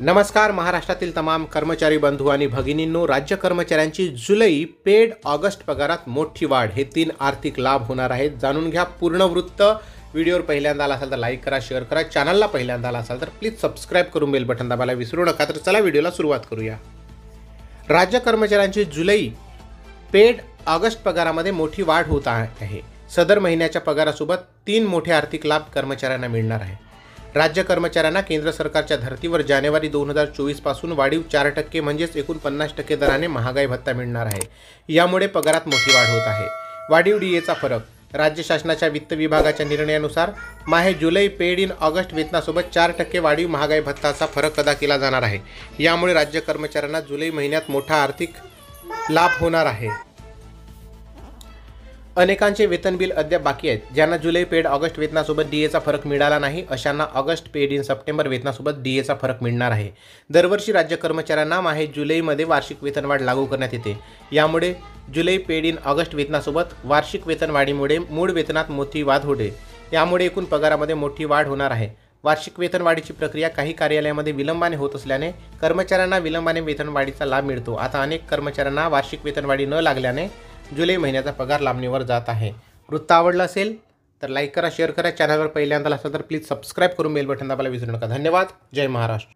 नमस्कार महाराष्ट्रातील तमाम कर्मचारी बंधू आणि भगिनींनो, राज्य कर्मचाऱ्यांची जुलै पेड ऑगस्ट पगारात मोठी वाढ, हे 3 आर्थिक लाभ होणार आहेत। जाणून घ्या पूर्ण वृत्त। व्हिडिओवर पहिल्यांदा आला असाल तर लाईक करा, शेअर करा, चॅनलला पहिल्यांदा आला असाल तर प्लीज सबस्क्राइब करून बेल बटन दाबायला विसरू नका। तर चला व्हिडिओला सुरुवात करूया। राज्य कर्मचाऱ्यांची जुलै पेड ऑगस्ट पगारामध्ये मोठी वाढ होत आहे। सदर महिन्याच्या पगारासोबत 3 मोठे आर्थिक लाभ कर्मचाऱ्यांना मिळणार आहे। राज्य कर्मचाऱ्यांना केंद्र सरकारच्या धर्तीवर जानेवारी 2024 पासून वाढीव 4% म्हणजेच एकूण 50% दराने महागाई भत्ता मिळणार आहे। यामुळे पगारात मोठी वाढ होत आहे। वाढीव डीएचा फरक। राज्य शासनाच्या वित्त विभागाच्या निर्णयानुसार माहे जुलै पेड इन ऑगस्ट वेतनासोबत 4% वाढीव महागाई भत्ताचा फरक अदा केला जाणार आहे। यामुळे राज्य कर्मचाऱ्यांना जुलै महिन्यात मोठा आर्थिक लाभ होणार आहे। अनेकांचे वेतन बिल अद्याप बाकी आहेत। ज्यांना जुलै पेड ऑगस्ट वेतनासोबत डीएचा फरक मिळाला नाही अशांना ऑगस्ट पेड इन सप्टेंबर वेतनासोबत डीएचा फरक मिळणार आहे। दरवर्षी राज्य कर्मचाऱ्यांना माहे जुलैमध्ये वार्षिक वेतनवाढ लागू करण्यात येते। यामुळे जुलै पेड इन ऑगस्ट वेतनासोबत वार्षिक वेतनवाढीमुळे मूळ वेतनात मोठी वाढ होते। यामुळे एकूण पगारामध्ये मोठी वाढ होणार आहे। वार्षिक वेतनवाढीची प्रक्रिया काही कार्यालयामध्ये विलंबाने होत असल्याने कर्मचाऱ्यांना विलंबाने वेतनवाढीचा लाभ मिळतो। आता अनेक कर्मचाऱ्यांना वार्षिक वेतनवाढी न लागल्याने जुलै महिन्याचा पगार लांबणीवर जात आहे। वृत्त आवडलं असेल तर लाईक करा, शेअर करा, चॅनलवर पहिल्यांदा असाल तर प्लीज सबस्क्राइब करून बेल बटन दाबायला विसरू नका। धन्यवाद। जय महाराष्ट्र।